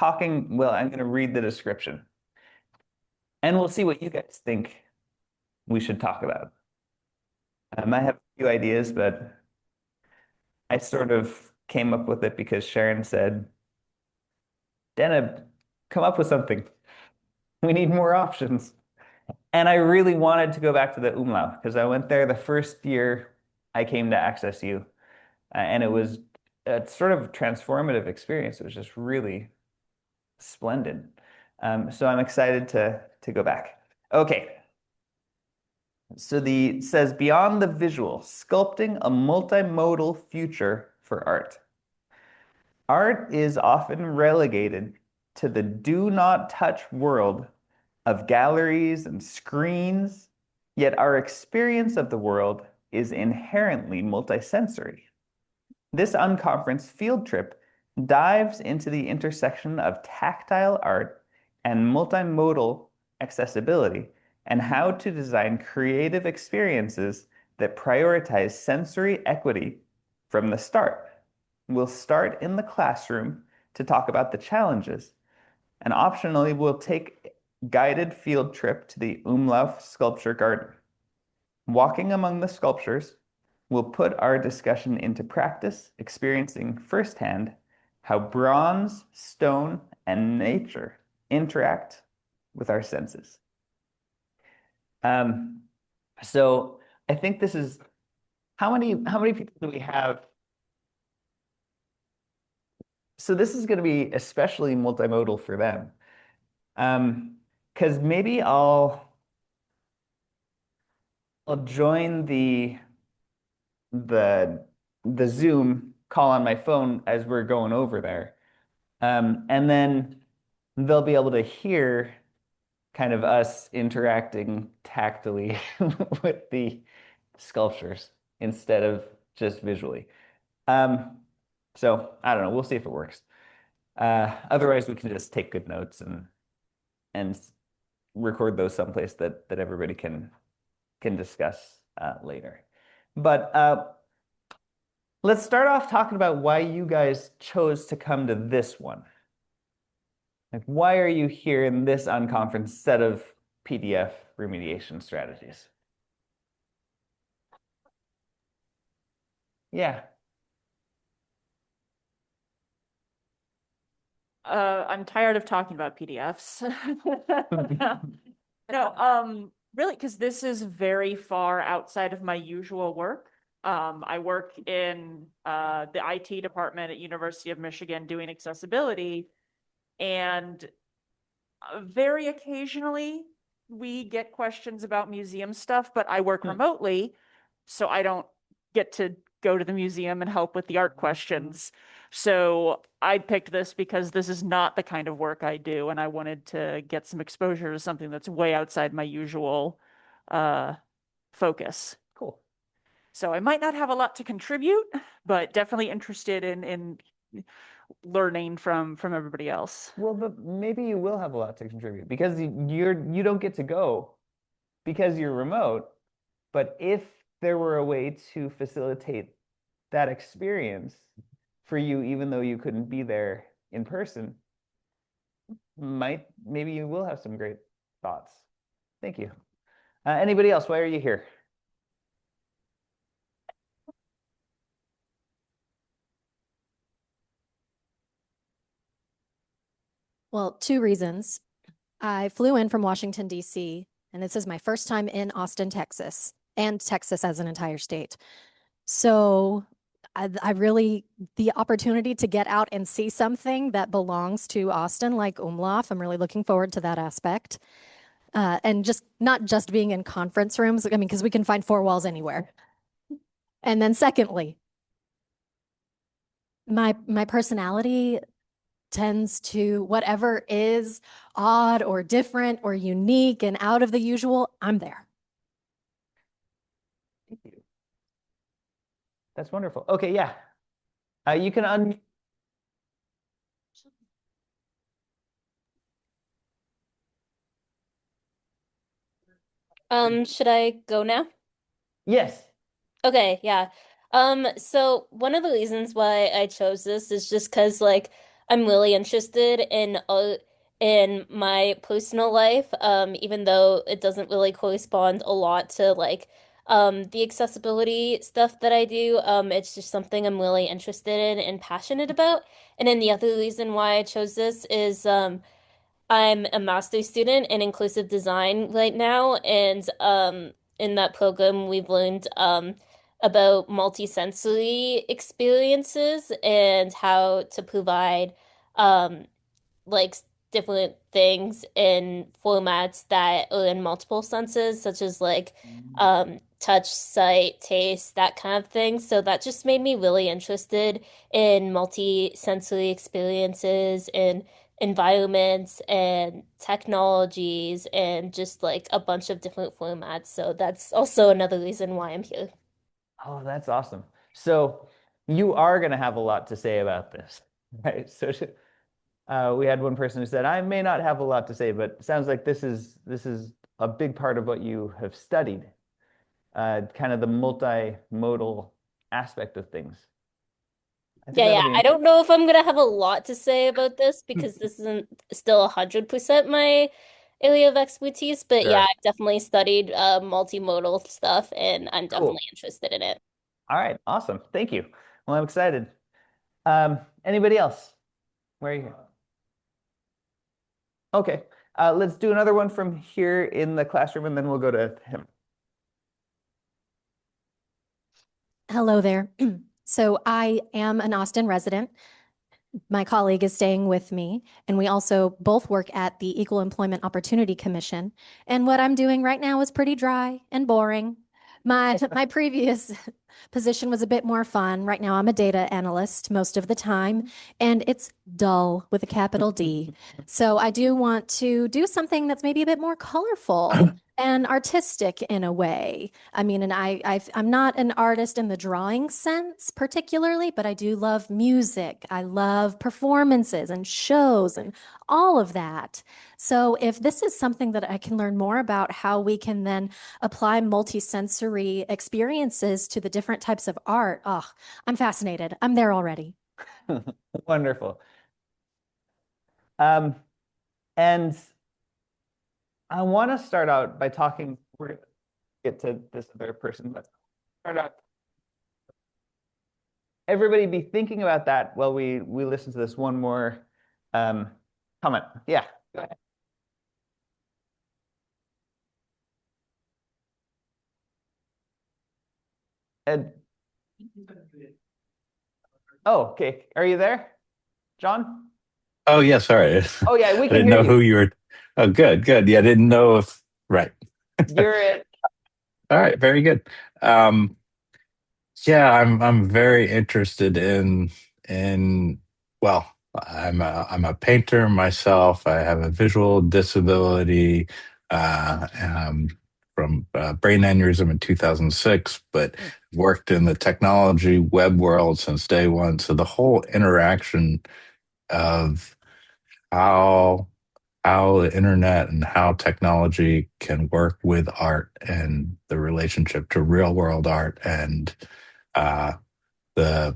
talking, well, I'm going to read the description and we'll see what you guys think we should talk about. I have a few ideas, but I sort of came up with it because Sharon said, Deneb, come up with something. We need more options. And I really wanted to go back to the Umlauf because I went there the first year I came to AccessU, and it was a sort of transformative experience. It was just really splendid. So I'm excited to go back. Okay, so the says beyond the visual, sculpting a multimodal future for art. Art is often relegated to the do not touch world of galleries and screens, yet our experience of the world is inherently multisensory. This Unconference field trip dives into the intersection of tactile art and multimodal accessibility and how to design creative experiences that prioritize sensory equity from the start. We'll start in the classroom to talk about the challenges, and optionally, we'll take a guided field trip to the Umlauf Sculpture Garden. Walking among the sculptures, we'll put our discussion into practice, experiencing firsthand how bronze, stone, and nature interact with our senses. So I think this is how many people do we have? So this is going to be especially multimodal for them. Because maybe I'll join the the Zoom call on my phone as we're going over there. And then they'll be able to hear kind of us interacting tactily with the sculptures instead of just visually. Um, so I don't know. We'll see if it works. Otherwise, we can just take good notes and record those someplace that everybody can discuss later. But let's start off talking about why you guys chose to come to this one. Like, why are you here in this unconference set of PDF remediation strategies? Yeah. I'm tired of talking about PDFs. No, really, because this is very far outside of my usual work. I work in the IT department at University of Michigan doing accessibility, and very occasionally we get questions about museum stuff, but I work remotely, so I don't get to go to the museum and help with the art questions. So I picked this because this is not the kind of work I do, and I wanted to get some exposure to something that's way outside my usual focus. Cool. So I might not have a lot to contribute, but definitely interested in learning from everybody else. Well, but maybe you will have a lot to contribute because you don't get to go because you're remote. But if there were a way to facilitate that experience for you, even though you couldn't be there in person, maybe you will have some great thoughts. Thank you. Anybody else? Why are you here? Well, two reasons. I flew in from Washington, D.C., and this is my first time in Austin, Texas, and Texas as an entire state. So I really, the opportunity to get out and see something that belongs to Austin, like Umlauf, I'm really looking forward to that aspect. And just not just being in conference rooms, I mean, because we can find four walls anywhere. And then secondly, my personality tends to whatever is odd or different or unique and out of the usual, I'm there. Thank you. That's wonderful. Okay, yeah. You can Should I go now? Yes. Okay, yeah. So one of the reasons why I chose this is just because like I'm really interested in my personal life, even though it doesn't really correspond a lot to like the accessibility stuff that I do. It's just something I'm really interested in and passionate about. And then the other reason why I chose this is I'm a master's student in inclusive design right now, and in that program we've learned about multisensory experiences and how to provide um like different things in formats that are in multiple senses, such as like touch, sight, taste, that kind of thing. So that just made me really interested in multi-sensory experiences and environments and technologies and just like a bunch of different formats. So that's also another reason why I'm here. Oh, that's awesome. So you are going to have a lot to say about this, right? So we had one person who said, I may not have a lot to say, but it sounds like this is a big part of what you have studied, kind of the multimodal aspect of things. I think Yeah, that'll yeah. be I interesting. don't know if I'm gonna have a lot to say about this because this isn't still 100% my area of expertise, but yeah, Sure. I've definitely studied multimodal stuff and I'm Cool. definitely interested in it. All right. Awesome. Thank you. Well, I'm excited. Anybody else? Where are you? Okay. Let's do another one from here in the classroom, and then we'll go to him. Hello there. So I am an Austin resident. My colleague is staying with me, and we also both work at the Equal Employment Opportunity Commission. And what I'm doing right now is pretty dry and boring. My previous position was a bit more fun. Right now, I'm a data analyst most of the time, and it's dull with a capital D. So I do want to do something that's maybe a bit more colorful and artistic in a way. I mean, and I'm not an artist in the drawing sense particularly, but I do love music. I love performances and shows and all of that. So if this is something that I can learn more about how we can then apply multisensory experiences to the different types of art, oh, I'm fascinated. I'm there already. Wonderful. Um, and I want to start out by talking, we're going to get to this other person, but start out. Everybody be thinking about that while we listen to this one more comment. Yeah, go ahead. Ed. Oh, okay. Are you there, John? Oh, yeah, sorry. Oh, yeah, we I can didn't hear know who you. you were. Oh, good, good. Yeah, I didn't know if, right. You're it. All right, very good. Um, yeah, I'm very interested in well, I'm a painter myself. I have a visual disability from brain aneurysm in 2006, but worked in the technology web world since day one. So the whole interaction of how the internet and how technology can work with art and the relationship to real world art and uh, the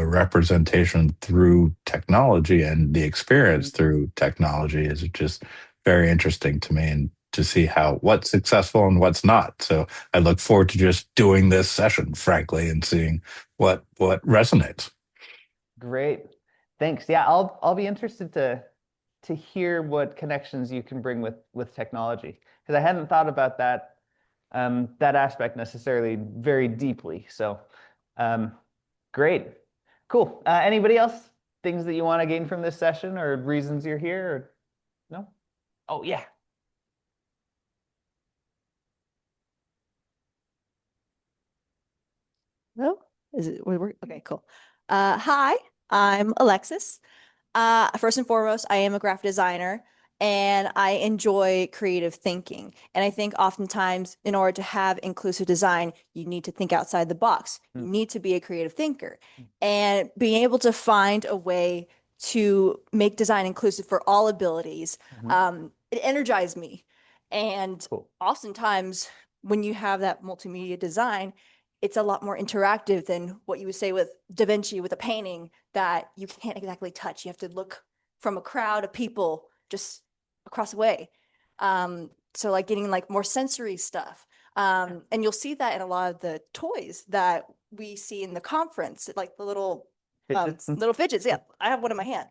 representation through technology and the experience through technology is just very interesting to me and to see how what's successful and what's not. So I look forward to just doing this session, frankly, and seeing what resonates. Great. Thanks. Yeah, I'll be interested to hear what connections you can bring with technology because I hadn't thought about that aspect necessarily very deeply. So, great. Cool. Anybody else? Things that you want to gain from this session or reasons you're here or no? Oh, yeah. No? Is it okay, cool. Hi, I'm Alexis. First and foremost, I am a graphic designer and I enjoy creative thinking. And I think oftentimes in order to have inclusive design, you need to think outside the box. You need to be a creative thinker. And being able to find a way to make design inclusive for all abilities, it energized me. And Cool. oftentimes when you have that multimedia design, it's a lot more interactive than what you would say with Da Vinci with a painting that you can't exactly touch. You have to look from a crowd of people just across the way. So like getting like more sensory stuff. And you'll see that in a lot of the toys that we see in the conference, like the Fidgets and little fidgets. Yeah, I have one in my hand.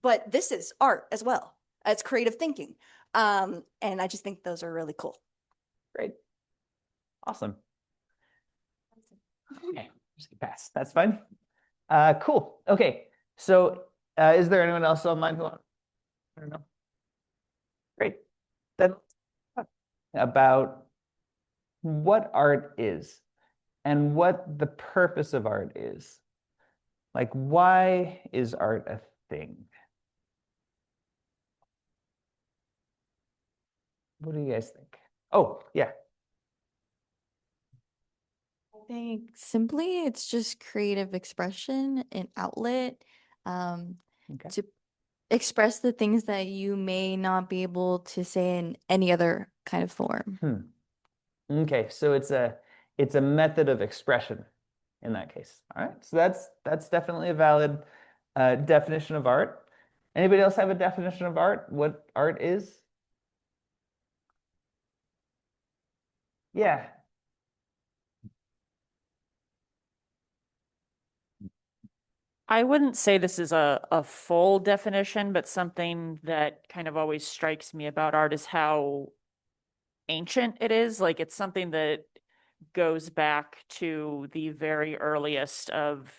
But this is art as well. It's creative thinking. And I just think those are really cool. great. Awesome. Okay, just get past. That's fine. Cool. Okay. So, is there anyone else online who wants? I don't know. Great. Then let's talk about what art is and what the purpose of art is. Like, why is art a thing? What do you guys think? Oh, yeah. I think simply it's just creative expression and outlet Okay. to express the things that you may not be able to say in any other kind of form. Okay, so it's a method of expression in that case. All right, so that's definitely a valid definition of art. Anybody else have a definition of art? What art is? Yeah. I wouldn't say this is a full definition, but something that kind of always strikes me about art is how ancient it is. Like it's something that goes back to the very earliest of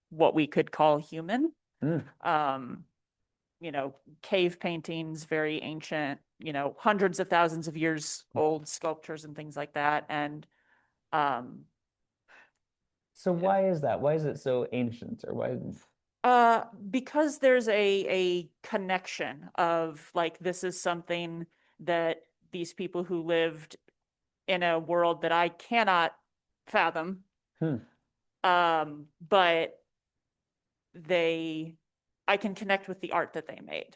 what we could call human. Mm. You know, cave paintings, very ancient, you know, hundreds of thousands of years old sculptures and things like that. And So why is that? Why is it so ancient, or why is because there's a connection of like this is something that these people who lived in a world that I cannot fathom, Hmm. but I can connect with the art that they made.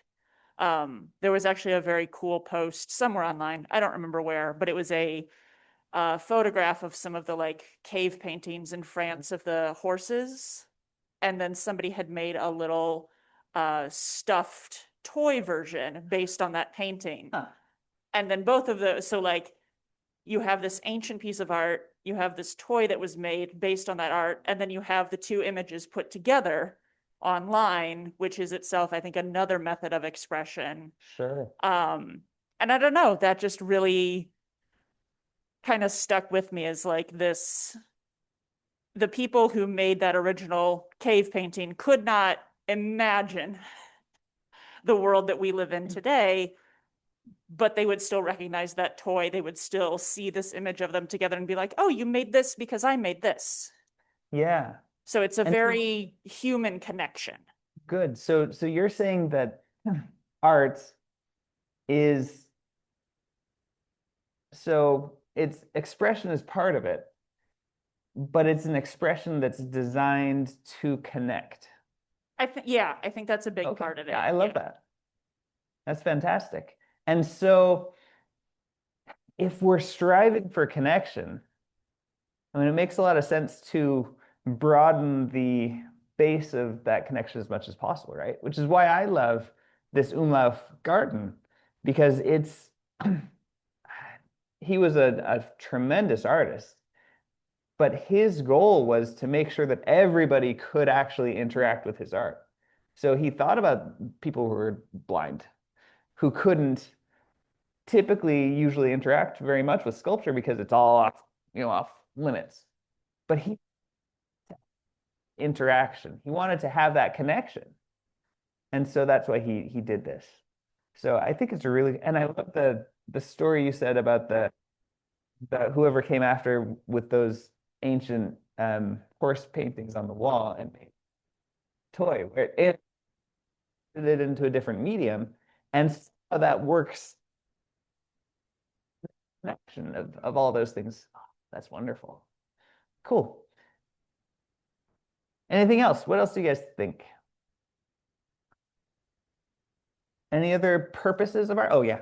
There was actually a very cool post somewhere online, I don't remember where, but it was a photograph of some of the like cave paintings in France of the horses, and then somebody had made a little stuffed toy version based on that painting. Huh. And then both of those, so like you have this ancient piece of art, you have this toy that was made based on that art, and then you have the two images put together online, which is itself, I think, another method of expression. Sure. And I don't know, that just really kind of stuck with me as like this, the people who made that original cave painting could not imagine the world that we live in today, but they would still recognize that toy. They would still see this image of them together and be like, oh, you made this because I made this. Yeah. So it's a And- very human connection. Good. So you're saying that art is, so its expression is part of it, but it's an expression that's designed to connect. I think that's a big Okay. part of it. Yeah, I love that. That's fantastic. And so if we're striving for connection, I mean, it makes a lot of sense to broaden the base of that connection as much as possible, right? Which is why I love this Umlauf garden, because it's he was a tremendous artist, but his goal was to make sure that everybody could actually interact with his art. So he thought about people who were blind, who couldn't typically usually interact very much with sculpture because it's all off, off limits. But he interaction. He wanted to have that connection. And so that's why he did this. So I think it's a really, and I love the story you said about the whoever came after with those ancient horse paintings on the wall and made toy where it into a different medium, and how that works. Connection of all those things. Oh, that's wonderful. Cool. Anything else? What else do you guys think? Any other purposes of art? Oh, yeah.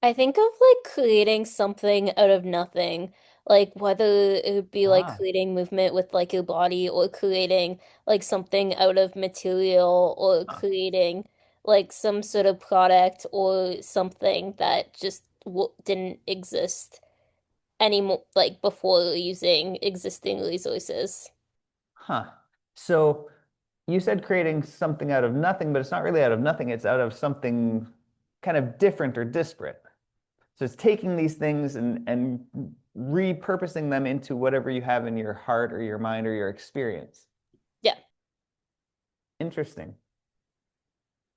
I think of like creating something out of nothing. like whether it would be like Ah, creating movement with like your body or creating like something out of material or huh. creating like some sort of product or something that just w didn't exist anymore like before using existing resources. Huh. So you said creating something out of nothing, but it's not really out of nothing. It's out of something kind of different or disparate. So it's taking these things and repurposing them into whatever you have in your heart or your mind or your experience. Yeah. Interesting.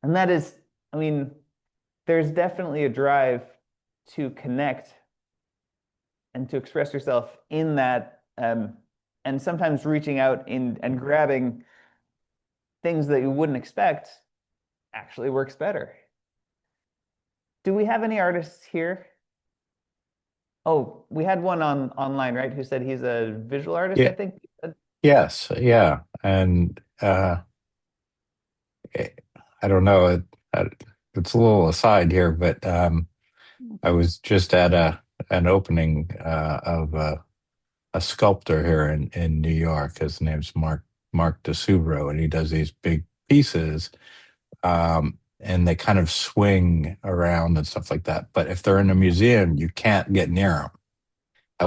And that is, I mean, there's definitely a drive to connect and to express yourself in that, and sometimes reaching out in and grabbing things that you wouldn't expect actually works better. Do we have any artists here? Oh, we had one online, right? Who said he's a visual artist, I Yeah. think. Yes. Yeah. And eh, I don't know. It's a little aside here, but I was just at an opening of a sculptor here in New York. His name's Mark DeSubro, and he does these big pieces, and they kind of swing around and stuff like that. But if they're in a museum, you can't get near them. Oh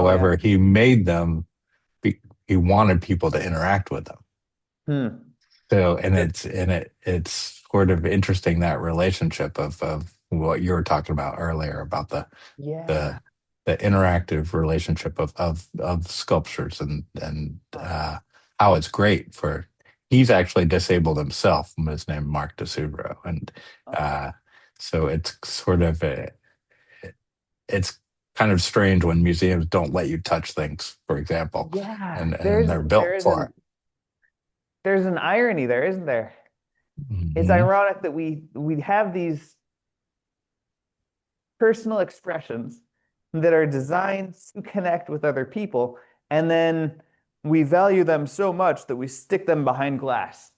yeah. However, he made them. He wanted people to interact with them. Hmm. So, and it's sort of interesting, that relationship of what you were talking about earlier about the Yeah. the interactive relationship of sculptures and how it's great for. He's actually disabled himself. His name Mark DeSubro, and Okay. uh, so it's sort of it's kind of strange when museums don't let you touch things, for example, Yeah. and they're built for it. There's an irony there, isn't there? It's Mhm. ironic that we have these personal expressions that are designed to connect with other people, and then we value them so much that we stick them behind glass,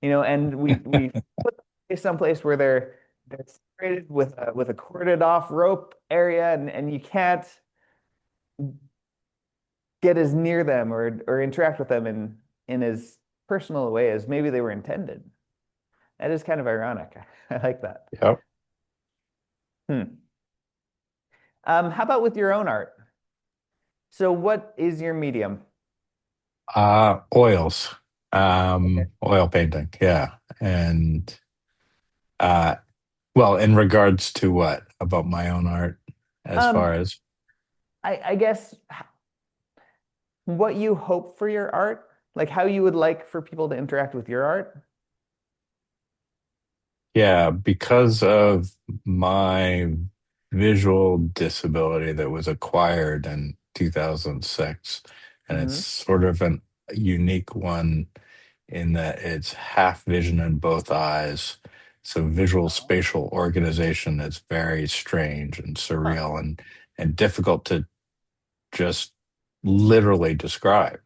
and we put them someplace where they're separated with a corded off rope area, and you can't get as near them or interact with them in as personal a way as maybe they were intended. That is kind of ironic. I like that. Yep. Hmm. How about with your own art? So what is your medium? Oils, Okay. oil painting. Yeah. And, uh, well, in regards to what about my own art, as Um, far as, I guess what you hope for your art, like how you would like for people to interact with your art. yeah, because of my visual disability that was acquired in 2006, and it's Hmm. sort of an unique one in that it's half vision in both eyes. So visual Oh. spatial organization is very strange and Huh. surreal and difficult to just literally describe.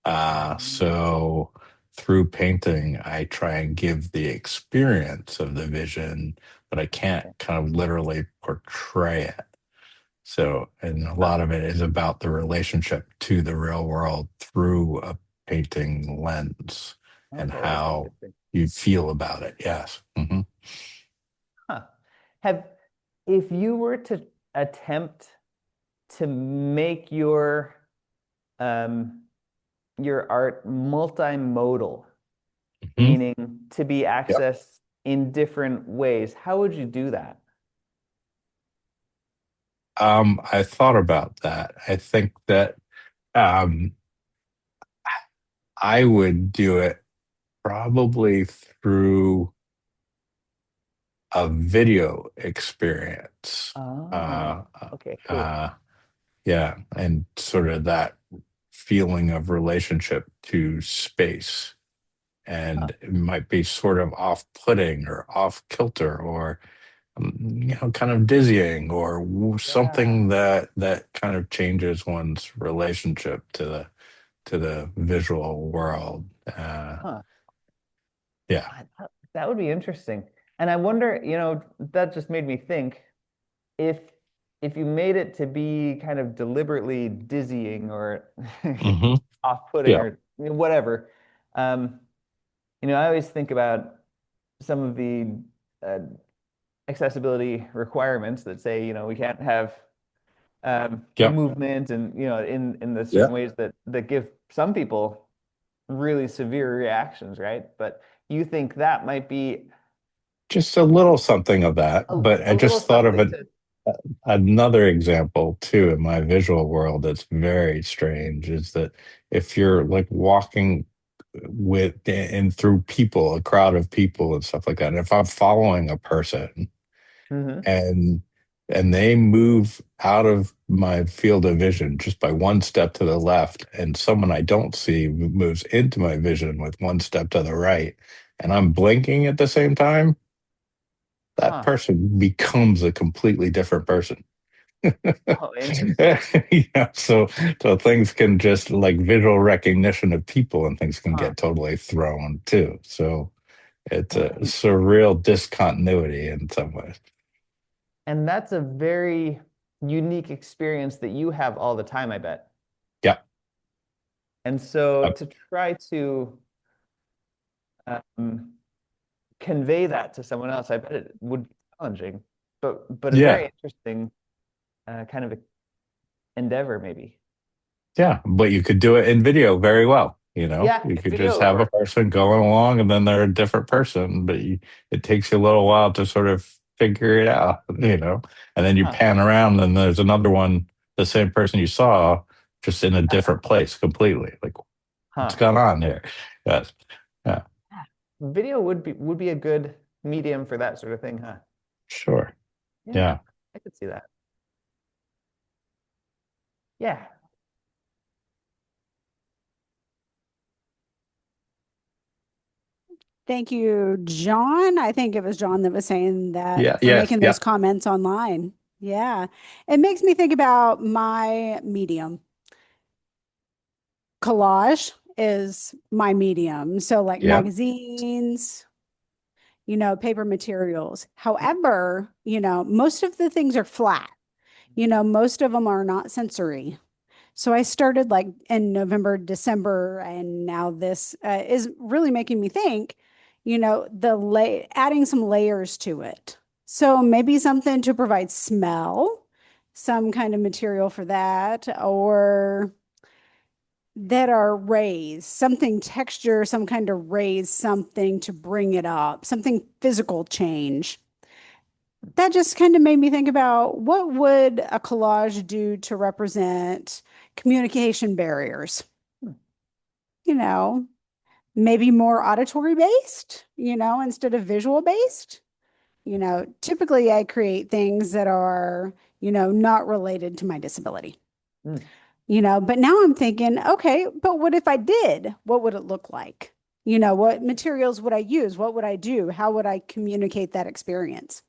Um, So through painting, I try and give the experience of the vision, but I can't okay. kind of literally portray it. So, and a Huh. lot of it is about the relationship to the real world through a painting lens and Okay, that's how interesting. you feel about it. Yes. Hmm. Huh. Have, if you were to attempt to make um your art multimodal, Hmm. meaning to be Yep. accessed in different ways, how would you do that? I thought about that. I think that um, I would do it probably through a video experience. Oh, Uh, okay, cool. uh, yeah, and sort of that feeling of relationship to space. Huh. And it might be sort of off-putting or off kilter or kind of dizzying or Yeah. something that kind of changes one's relationship to the visual world. Huh. Yeah. That would be interesting. And I wonder, that just made me think if if you made it to be kind of deliberately dizzying or Hmm. off-putting Yeah. or whatever, um, I always think about some of the uh, accessibility requirements that say, we can't have Yep. movement and, in the Yeah. certain ways that give some people really severe reactions, right? But you think that might be Just a little something of that. a, But a I little just thought of something it. to, Another example too in my visual world that's very strange is that if you're like walking with and through people, a crowd of people and stuff like that, and if I'm following a person Mhm. and they move out of my field of vision just by one step to the left, and someone I don't see moves into my vision with one step to the right, and I'm blinking at the same time, that Huh. person becomes a completely different person. Oh, interesting. So things can just like visual recognition of people and things can Huh. get totally thrown too. So it's a And surreal discontinuity in some ways. and that's a very unique experience that you have all the time, I bet. Yeah. And so Uh, to try to um, convey that to someone else, I bet it would be challenging, but a yeah. very interesting kind of endeavor, maybe. Yeah. But you could do it in video very well. Yeah, You could video just would have a work. person going along and then they're a different person, but it takes you a little while to sort of figure it out, and then you Huh. pan around and there's another one, the same person you saw, just in a different place completely. Like, what's Huh. going on here? Yes. Yeah, Video would be a good medium for that sort of thing, huh? sure. Yeah, Yeah. I could see that. Yeah. Thank you, John. I think it was John that was saying that Yeah. or Yes. making Yeah. those comments online. Yeah. It makes me think about my medium. Collage is my medium. So, like Yeah. magazines, paper materials. However, most of the things are flat. Most of them are not sensory. So I started like in November, December, and now this is really making me think, adding some layers to it. So maybe something to provide smell, some kind of material for that, or that are raised, something texture, some kind of raise, something to bring it up, something physical change. That just kind of made me think about what would a collage do to represent communication barriers? You know, maybe more auditory based, instead of visual based. Typically I create things that are, not related to my disability. Mm. But now I'm thinking, okay, but what if I did? What would it look like? What materials would I use? What would I do? How would I communicate that experience?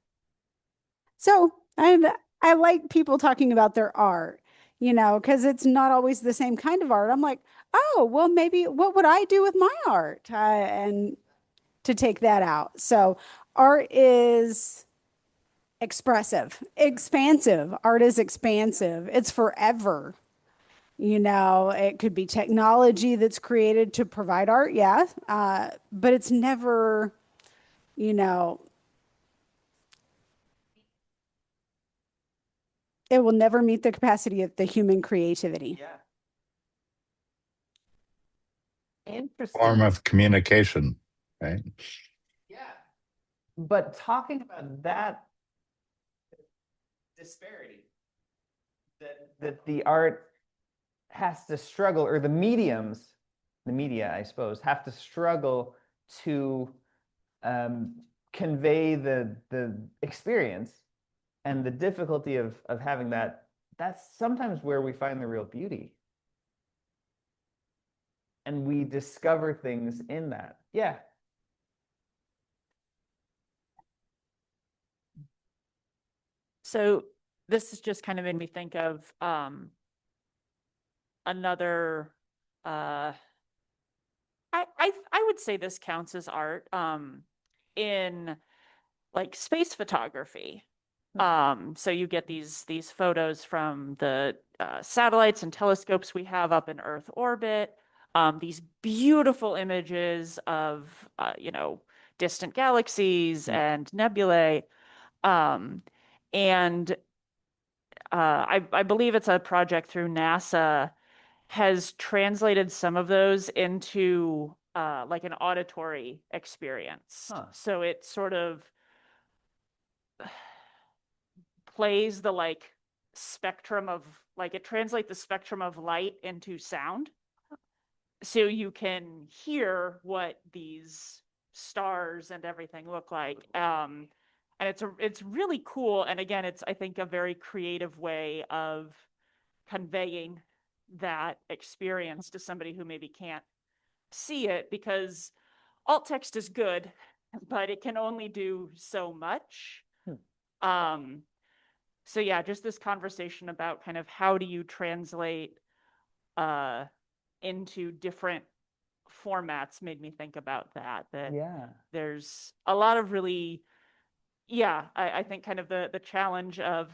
So I like people talking about their art, because it's not always the same kind of art. I'm like, oh, well, maybe what would I do with my art? And to take that out. So art is expressive, expansive. Art is expansive. It's forever. It could be technology that's created to provide art, yeah, but it's never, you know, it will never meet the capacity of the human creativity. Yeah. Form Interesting. of communication, right? Yeah. But talking about that disparity, that the art has to struggle, or the media, I suppose, have to struggle to convey the experience and the difficulty of having that. That's sometimes where we find the real beauty. And we discover things in that. Yeah. So this has just kind of made me think of another I would say this counts as art in like space photography. So you get these photos from the satellites and telescopes we have up in Earth orbit. These beautiful images of distant galaxies and nebulae. And I believe it's a project through NASA has translated some of those into like an auditory experience. So it sort of plays the like spectrum of like it translates the spectrum of light into sound. So you can hear what these stars and everything look like. And it's really cool. And again, it's I think a very creative way of conveying that experience to somebody who maybe can't see it, because alt text is good, but it can only do so much. So yeah, just this conversation about kind of how do you translate into different formats made me think about that. Yeah. There's a lot of really, I think kind of the challenge of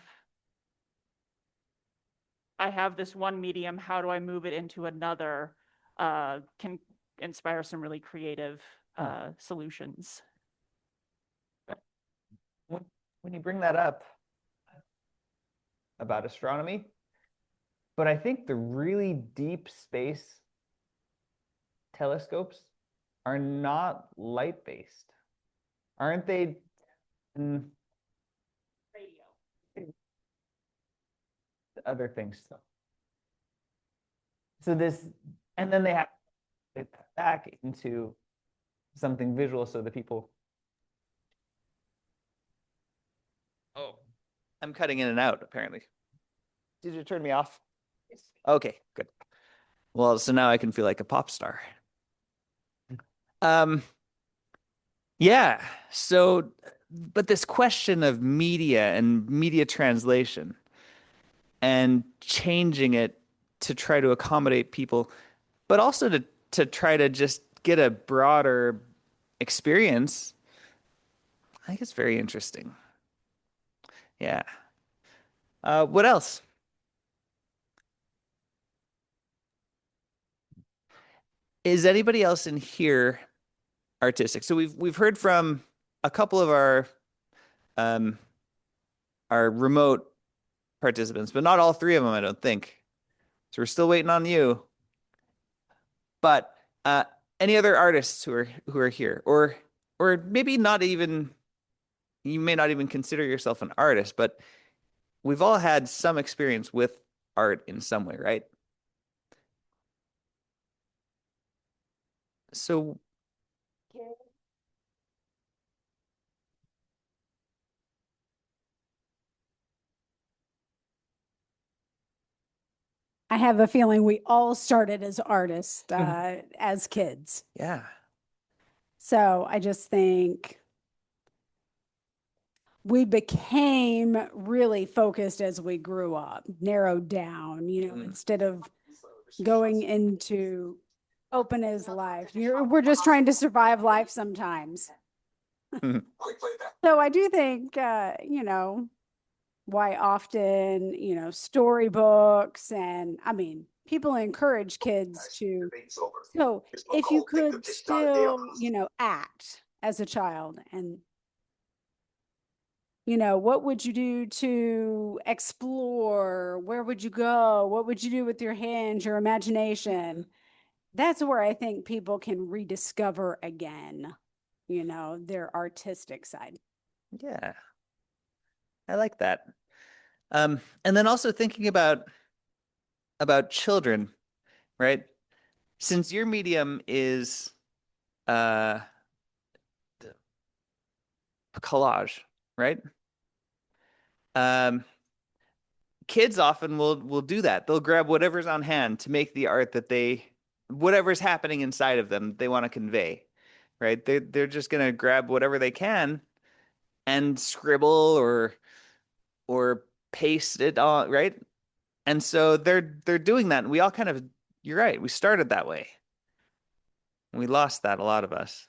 I have this one medium, how do I move it into another, can inspire some really creative solutions. When you bring that up about astronomy, but I think the really deep space telescopes are not light-based, aren't they? Radio. Other things. So this, and then they have to put that back into something visual so that people. Oh, I'm cutting in and out, apparently. Did you turn me off? Yes. Okay, good. Well, so now I can feel like a pop star. Yeah, so, but this question of media and media translation and changing it to try to accommodate people, but also to try to just get a broader experience, I think it's very interesting. Yeah. What else? Is anybody else in here artistic? So we've heard from a couple of our remote participants, but not all three of them, I don't think. So we're still waiting on you. But any other artists who are here, or maybe not even, you may not even consider yourself an artist, but we've all had some experience with art in some way, right? So I have a feeling we all started as artists as kids. yeah. So I just think we became really focused as we grew up, narrowed down, instead of going into open as life. We're just trying to survive life sometimes. So I do think, why often, storybooks and people encourage kids to. So if you could still, act as a child and, what would you do to explore? Where would you go? What would you do with your hands, your imagination? That's where I think people can rediscover again, their artistic side. Yeah. I like that. And then also thinking about children, right? Since your medium is collage, right? Kids often will do that. They'll grab whatever's on hand to make the art that whatever's happening inside of them they want to convey, right? They're just gonna grab whatever they can and scribble or paste it on, right? And so they're doing that, and we all kind of, you're right, we started that way. And we lost that, a lot of us.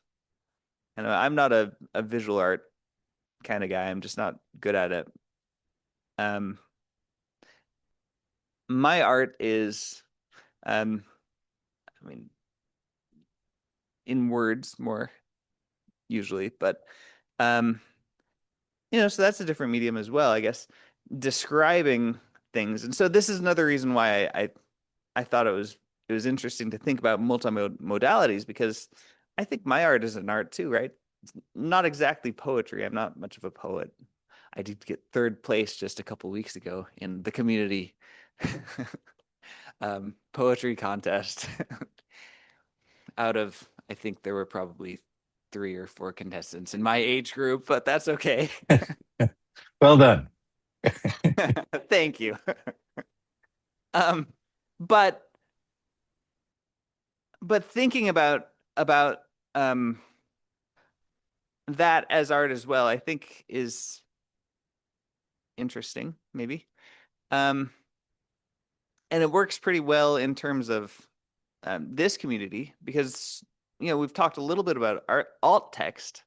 And I'm not a visual art kind of guy. I'm just not good at it. Um, my art is, I mean, in words more usually, but um, so that's a different medium as well, I guess, describing things. And so this is another reason why I thought it was interesting to think about multimodalities, because I think my art is an art too, right? It's not exactly poetry. I'm not much of a poet. I did get third place just a couple weeks ago in the community poetry contest. Out of, I think there were probably 3 or 4 contestants in my age group, but that's okay. Well done. Thank you. Um, but thinking about um that as art as well, I think is interesting, maybe. And it works pretty well in terms of this community, because we've talked a little bit about art, alt text,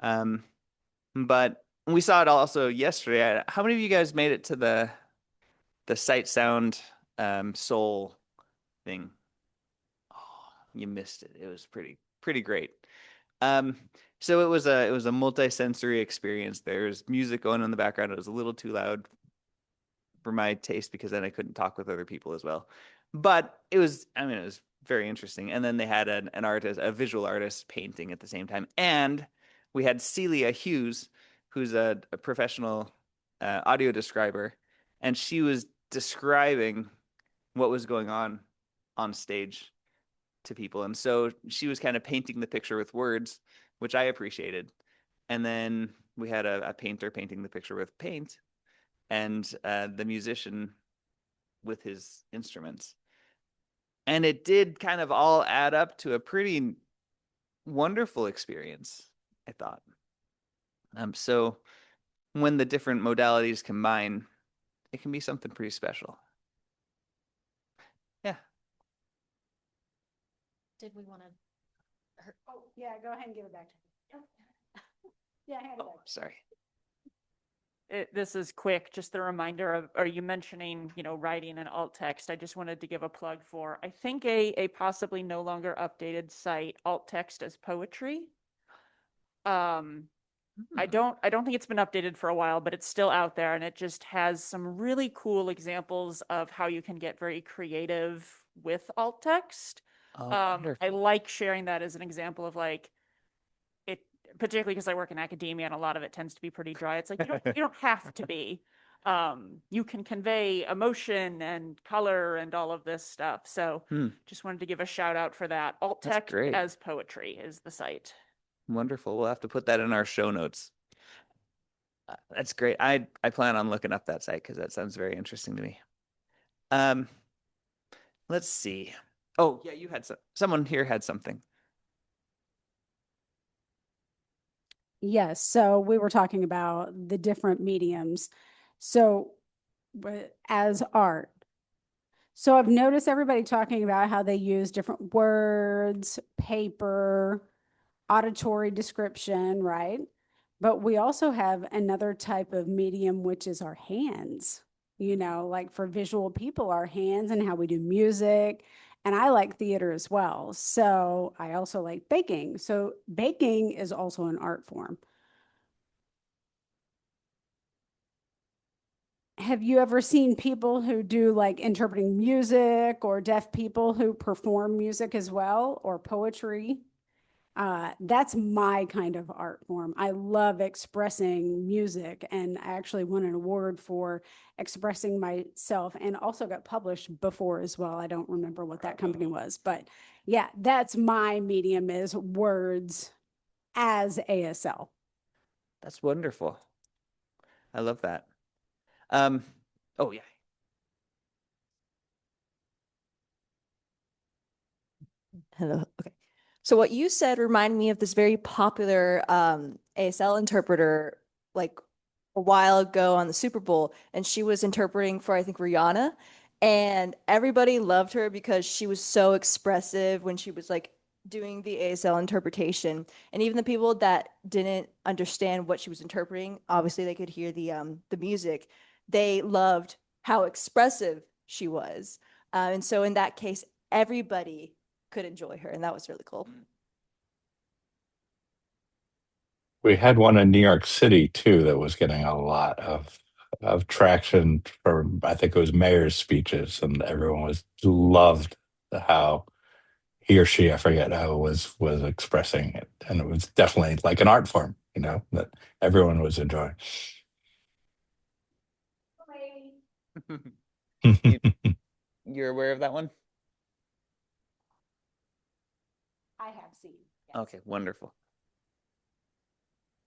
but we saw it also yesterday. How many of you guys made it to the sight sound soul thing? Oh, you missed it. It was pretty great. So it was a multi-sensory experience. There's music going on in the background. It was a little too loud for my taste, because then I couldn't talk with other people as well. But it was very interesting. And then they had an artist, a visual artist, painting at the same time. And we had Celia Hughes, who's a professional audio describer, and she was describing what was going on stage to people. And so she was kind of painting the picture with words, which I appreciated. And then we had a painter painting the picture with paint, and the musician with his instruments. And it did kind of all add up to a pretty wonderful experience, I thought. So when the different modalities combine, it can be something pretty special. Yeah. Did we want to? Oh, yeah, go ahead and give it back to me. Yeah, hand it Oh, back. sorry. This is quick, just the reminder of, are you mentioning, writing and alt text? I just wanted to give a plug for, I think a possibly no longer updated site, alt text as poetry. I don't think it's been updated for a while, but it's still out there, and it just has some really cool examples of how you can get very creative with alt text. Oh, I wonderful. like sharing that as an example of like it, particularly because I work in academia and a lot of it tends to be pretty dry. It's like you don't have to be. You can convey emotion and color and all of this stuff. So just wanted to give a shout out for that. Alt That's text great. as poetry is the site. Wonderful. We'll have to put that in our show notes. That's great. I plan on looking up that site, because that sounds very interesting to me. Let's see. Oh, yeah, you had someone here had something. Yes, so we were talking about the different mediums. So as art. So I've noticed everybody talking about how they use different words, paper, auditory description, right? But we also have another type of medium, which is our hands. Like for visual people, our hands and how we do music. And I like theater as well. So I also like baking. So baking is also an art form. Have you ever seen people who do like interpreting music, or deaf people who perform music as well, or poetry? That's my kind of art form. I love expressing music, and I actually won an award for expressing myself, and also got published before as well. I don't remember what that company was, but yeah, that's my medium, is words as ASL. That's wonderful. I love that. Oh yeah. Hello. Okay. So what you said reminded me of this very popular ASL interpreter like a while ago on the Super Bowl, and she was interpreting for, I think, Rihanna, and everybody loved her because she was so expressive when she was like doing the ASL interpretation. And even the people that didn't understand what she was interpreting, obviously they could hear the music. they loved how expressive she was. And so in that case, everybody could enjoy her, and that was really cool. We had one in New York City too that was getting a lot of traction for, I think it was mayor's speeches, and everyone was loved how he or she, I forget how, was expressing it, and it was definitely like an art form, that everyone was enjoying. You're aware of that one? I have seen. Okay, wonderful.